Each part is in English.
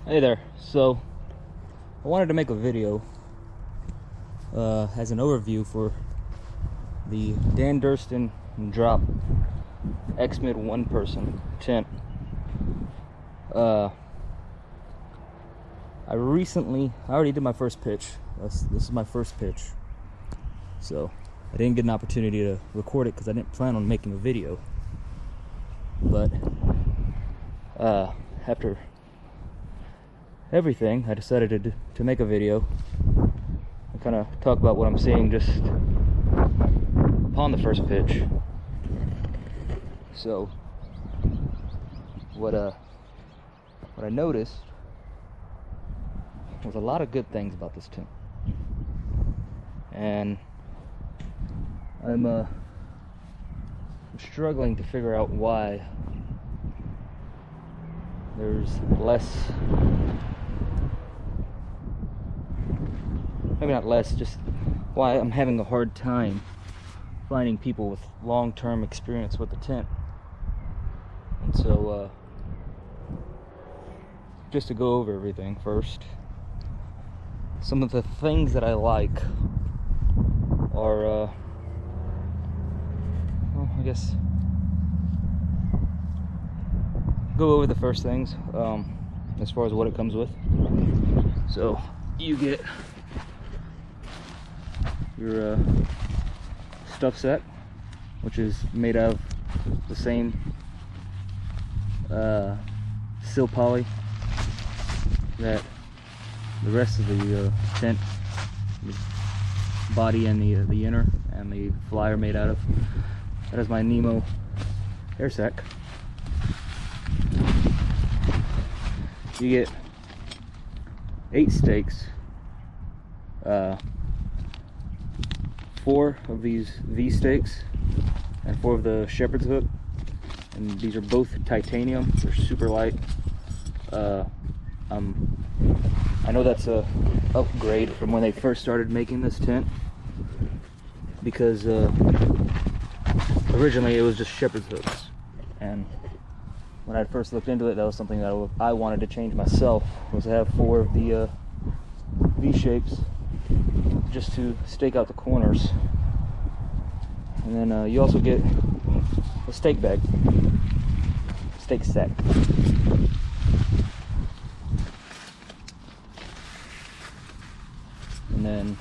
Hey there. So I wanted to make a video as an overview for the Dan Durston X-mid one person tent. I already did my first pitch. This is my first pitch, so I didn't get an opportunity to record it because I didn't plan on making a video. But after everything, I decided to make a video and kind of talk about what I'm seeing just upon the first pitch. So what I noticed was a lot of good things about this tent, and I'm struggling to figure out why there's less, maybe not less, just why I'm having a hard time finding people with long-term experience with the tent. And so just to go over everything first, some of the things that I like are well, I guess go over the first things as far as what it comes with. So you get your stuff set, which is made out of the same sil poly that the rest of the tent, the body and the inner and the fly are made out of. That is my Nemo air sack. You get 8 stakes, 4 of these V stakes and 4 of the shepherd's hook, and these are both titanium. They're super light. I know that's a upgrade from when they first started making this tent, because originally it was just shepherd's hooks, and when I first looked into it, that was something that I wanted to change myself, was to have 4 of the V shapes just to stake out the corners. And then you also get a stake bag, stake sack. And then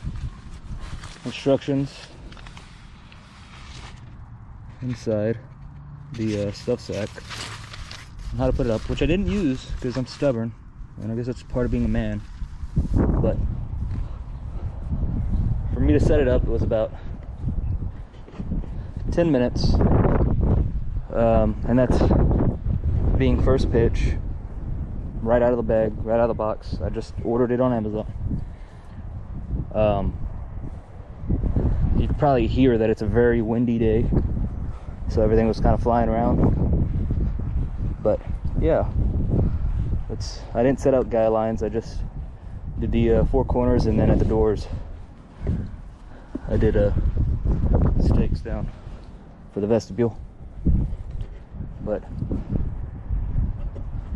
instructions inside the stuff sack on how to put it up, which I didn't use because I'm stubborn, and I guess that's part of being a man. But for me to set it up, it was about 10 minutes, and that's being first pitch, right out of the bag, right out of the box. I just ordered it on Amazon. You can probably hear that it's a very windy day, so everything was kind of flying around. But yeah, I didn't set out guy lines. I just did the 4 corners, and then at the doors I did stakes down for the vestibule. But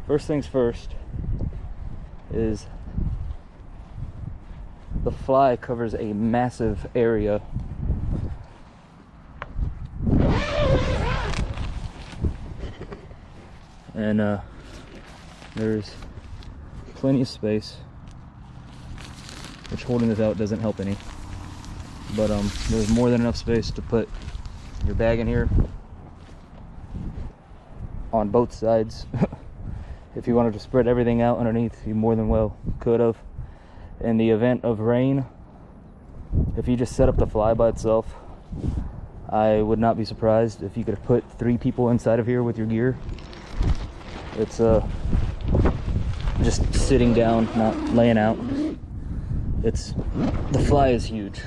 first things first is the fly covers a massive area. And there's plenty of space, which holding this out doesn't help any. But there's more than enough space to put your bag in here on both sides. If you wanted to spread everything out underneath, you more than well could have. In the event of rain, if you just set up the fly by itself, I would not be surprised if you could have put 3 people inside of here with your gear. It's just sitting down, not laying out. The fly is huge,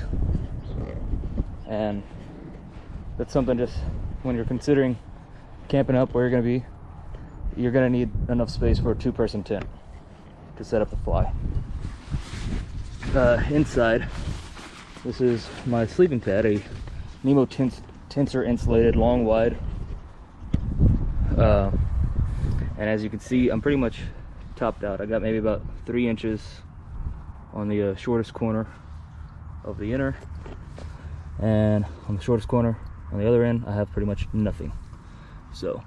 and that's something, just when you're considering camping up where you're going to be, you're going to need enough space for a 2-person tent to set up the fly. Inside, this is my sleeping pad, a Nemo tensor insulated long wide, and as you can see, I'm pretty much topped out. I got maybe about 3 inches on the shortest corner of the inner, and on the shortest corner on the other end I have pretty much nothing. So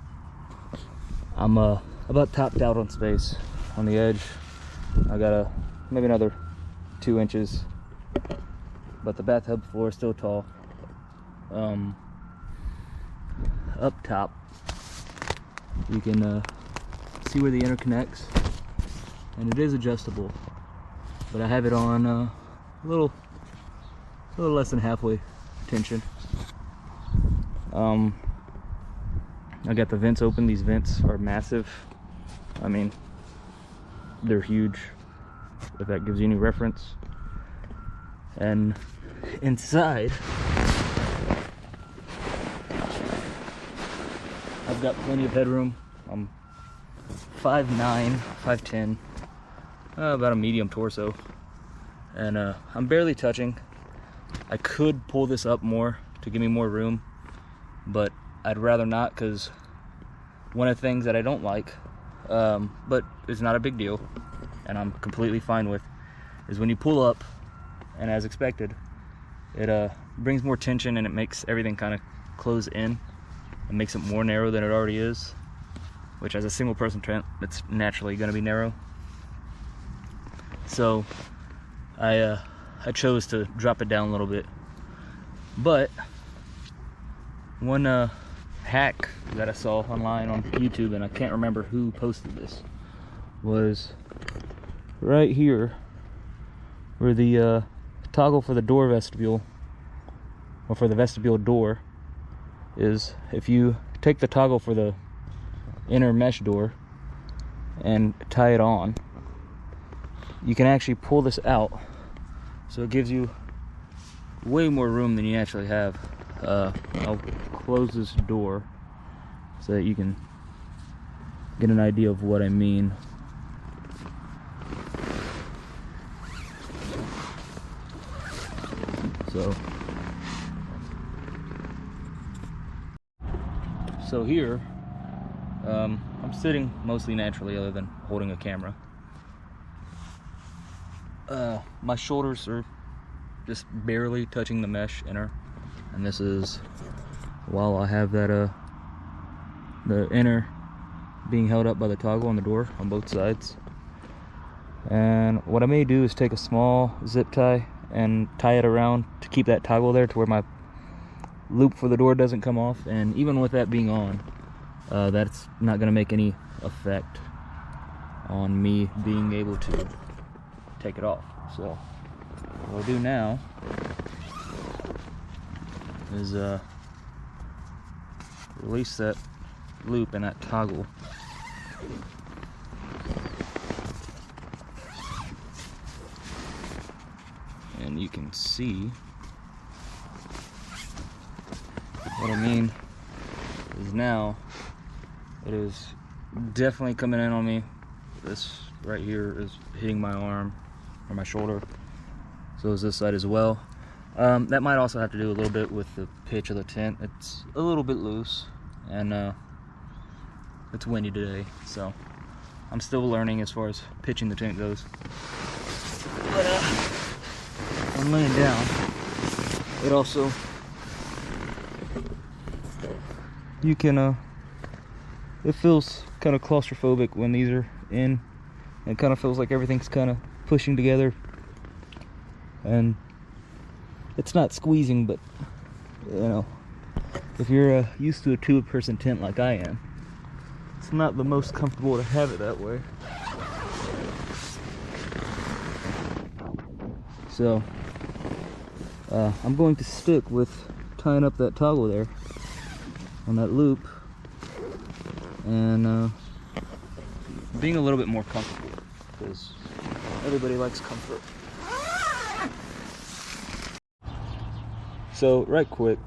I'm about topped out on space. On the edge I got maybe another 2 inches, but the bathtub floor is still tall. Up top you can see where the inner connects, and it is adjustable, but I have it on a little less than halfway tension. I got the vents open. These vents are massive. I mean, they're huge, if that gives you any reference. And inside I've got plenty of headroom. I'm 5'9", 5'10", about a medium torso, and I'm barely touching. I could pull this up more to give me more room, but I'd rather not, because one of the things that I don't like, but it's not a big deal and I'm completely fine with, is when you pull up, and as expected, it brings more tension and it makes everything kind of close in. It makes it more narrow than it already is, which as a single person tent, it's naturally going to be narrow. So I chose to drop it down a little bit. But one hack that I saw online on YouTube, and I can't remember who posted this, was right here where the toggle for the door vestibule, or for the vestibule door, is. If you take the toggle for the inner mesh door and tie it on, you can actually pull this out, so it gives you way more room than you actually have. I'll close this door so that you can get an idea of what I mean. So here, I'm sitting mostly naturally, other than holding a camera. My shoulders are just barely touching the mesh inner, and this is while I have that the inner being held up by the toggle on the door on both sides. And what I may do is take a small zip tie and tie it around to keep that toggle there to where my loop for the door doesn't come off. And even with that being on, that's not going to make any effect on me being able to take it off. So what I'll do now is release that loop and that toggle, and you can see what I mean is now it is definitely coming in on me. This right here is hitting my arm or my shoulder, so is this side as well. That might also have to do a little bit with the pitch of the tent. It's a little bit loose, and it's windy today, so I'm still learning as far as pitching the tent goes. But I'm laying down. It also, you can it feels kind of claustrophobic when these are in. It kind of feels like everything's kind of pushing together, and it's not squeezing, but you know, if you're used to a two-person tent like I am, it's not the most comfortable to have it that way. So I'm going to stick with tying up that toggle there on that loop, and being a little bit more comfortable, because everybody likes comfort. So right quick,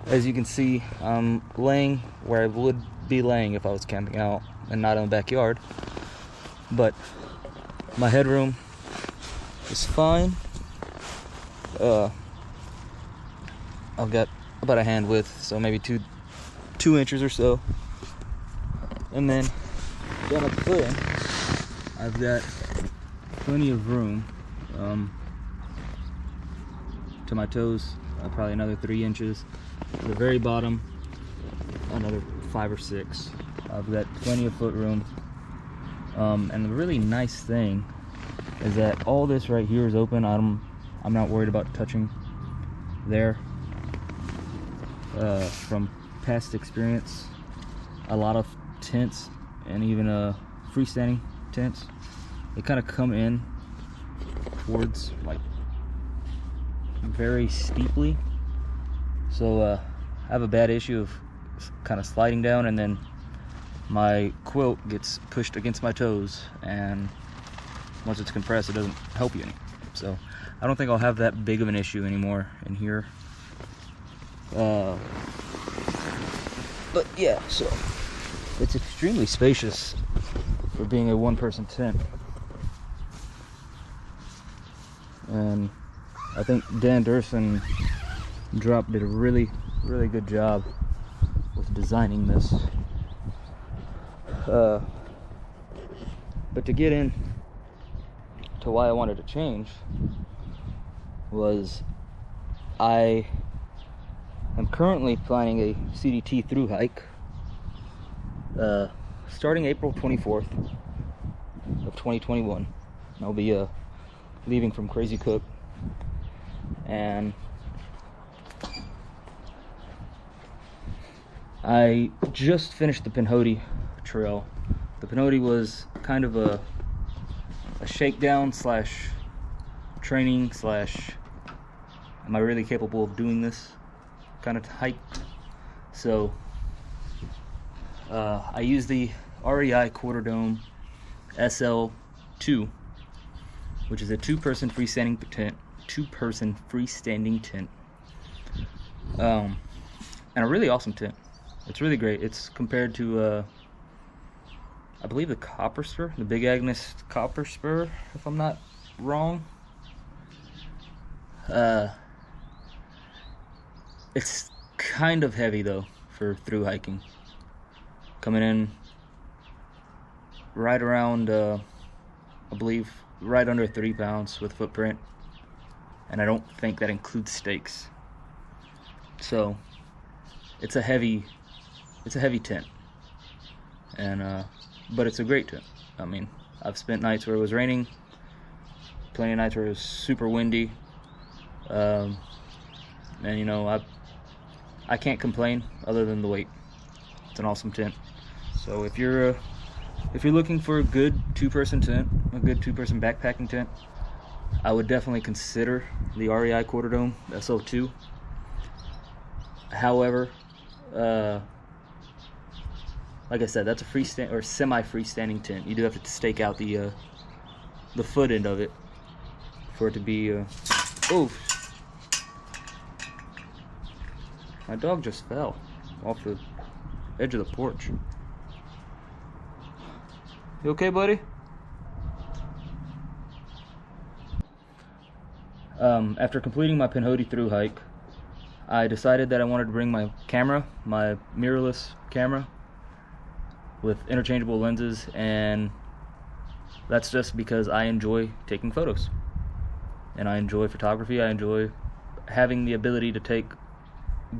as you can see, I'm laying where I would be laying if I was camping out and not in the backyard, but my headroom is fine. I've got about a hand width, so maybe two inches or so, and then down at the footing, I've got plenty of room to my toes, probably another 3 inches. The very bottom, another 5 or 6. I've got plenty of foot room. And the really nice thing is that all this right here is open. I'm not worried about touching there. From past experience, a lot of tents and even freestanding tents, they kind of come in towards like very steeply, so I have a bad issue of kind of sliding down, and then my quilt gets pushed against my toes, and once it's compressed it doesn't help you any. So I don't think I'll have that big of an issue anymore in here. But yeah, so it's extremely spacious for being a one-person tent, and I think Dan Durston did a really good job with designing this. But to get in to why I wanted to change was I am currently planning a CDT thru-hike starting April 24th of 2021. I'll be leaving from Crazy Cook, and I just finished the Pinhoti trail. The Pinhoti was kind of a shakedown slash training slash am I really capable of doing this kind of hike. So I used the REI Quarter Dome SL2, which is a two-person freestanding tent. And a really awesome tent. It's really great. It's compared to I believe the Copper Spur, the Big Agnes Copper Spur, if I'm not wrong. It's kind of heavy though for through hiking. Coming in right around, I believe, right under 3 pounds with footprint, and I don't think that includes stakes. So it's a heavy tent, and but it's a great tent. I mean, I've spent nights where it was raining, plenty of nights where it was super windy, and you know, I can't complain other than the weight. It's an awesome tent. So if you're looking for a good two-person tent, a good two-person backpacking tent, I would definitely consider the REI Quarter Dome SO2. However, like I said, that's a freestand or semi-freestanding tent. You do have to stake out the foot end of it for it to be. Oh, my dog just fell off the edge of the porch. You okay, buddy? After completing my Pinhoti through hike, I decided that I wanted to bring my camera, my mirrorless camera with interchangeable lenses, and that's just because I enjoy taking photos and I enjoy photography. I enjoy having the ability to take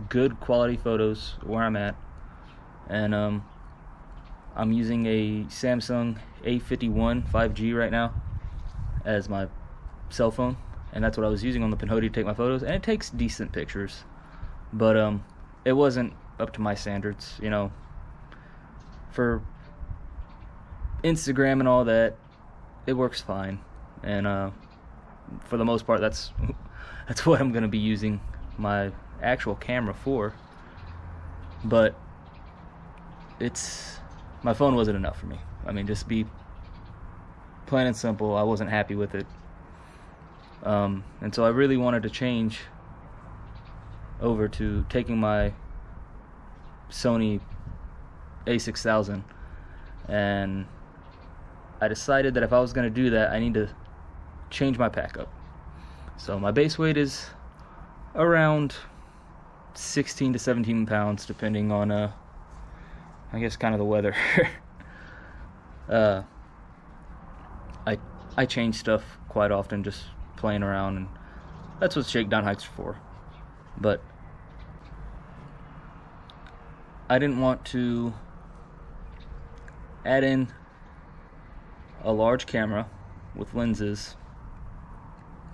good quality photos where I'm at, and I'm using a Samsung A51 5G right now as my cell phone, and that's what I was using on the Pinhoti to take my photos, and it takes decent pictures, but it wasn't up to my standards, you know. For Instagram and all that, it works fine, and for the most part, that's what I'm gonna be using my actual camera for. But my phone wasn't enough for me. I mean, just be plain and simple, I wasn't happy with it, and so I really wanted to change over to taking my Sony A6000, and I decided that if I was going to do that, I need to change my pack up. So my base weight is around 16 to 17 pounds, depending on I guess kind of the weather. I change stuff quite often, just playing around, and that's what shakedown hikes are for. But I didn't want to add in a large camera with lenses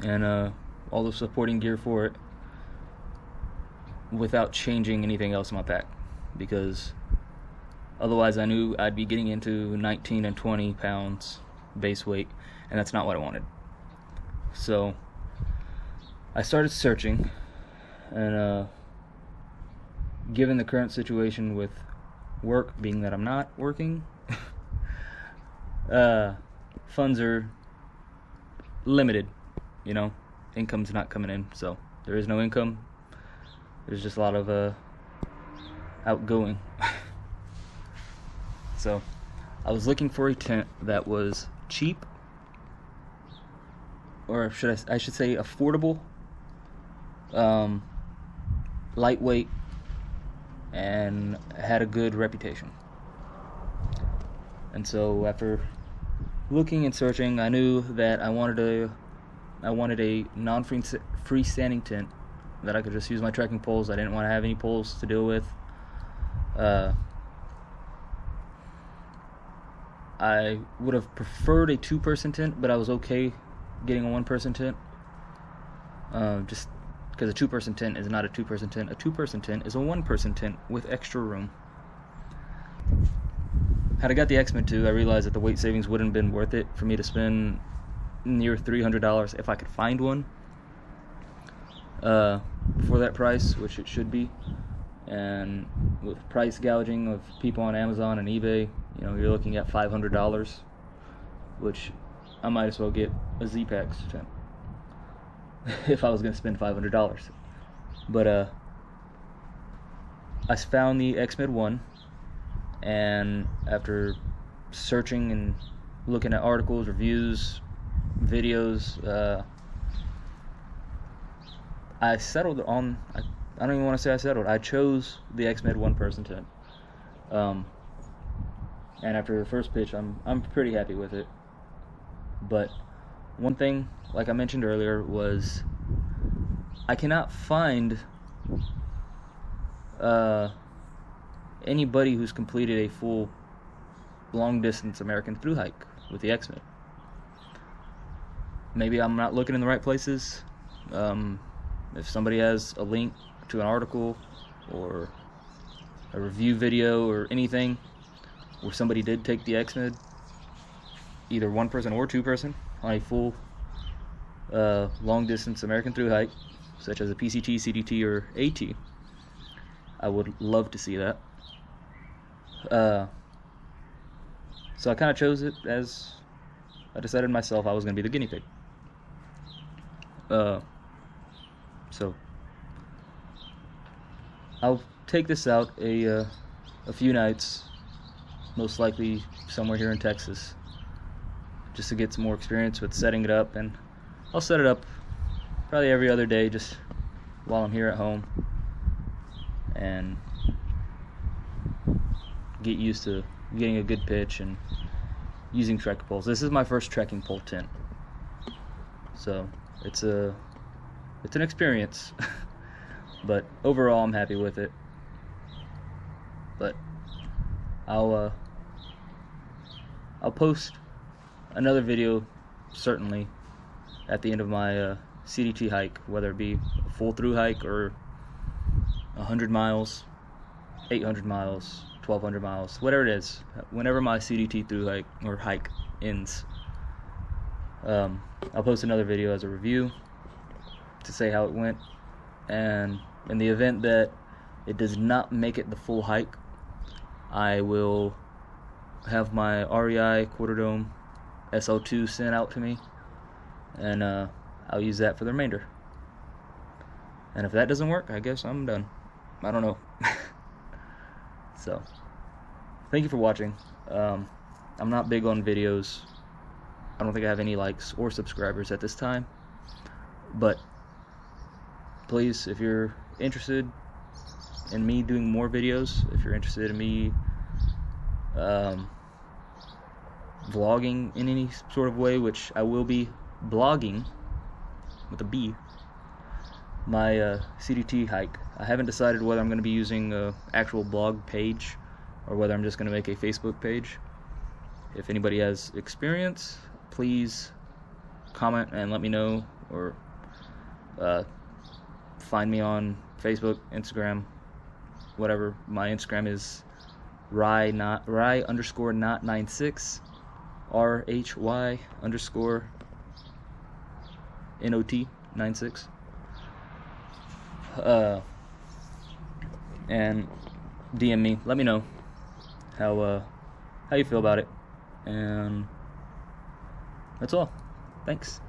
and all the supporting gear for it without changing anything else in my pack, because otherwise I knew I'd be getting into 19 and 20 pounds base weight, and that's not what I wanted. So I started searching, and given the current situation with work, being that I'm not working, funds are limited, you know, income's not coming in, so there is no income. There's just a lot of outgoing. So I was looking for a tent that was cheap, or I should say affordable, lightweight, and had a good reputation. And so after looking and searching, I knew that I wanted a non-freestanding tent that I could just use my trekking poles. I didn't want to have any poles to deal with. I would have preferred a two-person tent, but I was okay getting a one-person tent. Just because a two-person tent is not a two-person tent. A two-person tent is a one-person tent with extra room. Had I got the X-mid 2, I realized that the weight savings wouldn't have been worth it for me to spend near $300 if I could find one for that price, which it should be. And with price gouging of people on Amazon and eBay, you know, you're looking at $500, which I might as well get a Z-Packs tent if I was going to spend $500. But I found the X-mid 1, and after searching and looking at articles, reviews, videos, I settled on, I don't even want to say I settled, I chose the X-mid one-person tent. And after the first pitch, I'm pretty happy with it. But one thing, like I mentioned earlier, was I cannot find anybody who's completed a full long-distance American thru-hike with the X-mid. Maybe I'm not looking in the right places. If somebody has a link to an article or a review video or anything where somebody did take the X-mid, either one person or two person, on a full long-distance American thru-hike, such as a PCT, CDT, or AT, I would love to see that. So I kind of chose it as I decided myself I was going to be the guinea pig. So I'll take this out a few nights, most likely somewhere here in Texas, just to get some more experience with setting it up. And I'll set it up probably every other day, just while I'm here at home, and get used to getting a good pitch and using trekking poles. This is my first trekking pole tent, so it's an experience. But overall, I'm happy with it. But I'll post another video certainly at the end of my CDT hike, whether it be a full through hike or 100 miles, 800 miles, 1200 miles, whatever it is. Whenever my CDT through hike or hike ends, I'll post another video as a review to say how it went. And in the event that it does not make it the full hike, I will have my REI quarter dome SL2 sent out to me, and I'll use that for the remainder. And if that doesn't work, I guess I'm done. I don't know. So thank you for watching. I'm not big on videos. I don't think I have any likes or subscribers at this time, but please, if you're interested in me doing more videos, if you're interested in me vlogging in any sort of way, which I will be blogging with a B, my CDT hike. I haven't decided whether I'm going to be using an actual blog page or whether I'm just going to make a Facebook page. If anybody has experience, please comment and let me know, or find me on Facebook, Instagram, whatever. My Instagram is Rhy_not96, RHY_NOT96. And DM me. Let me know how you feel about it. And that's all. Thanks.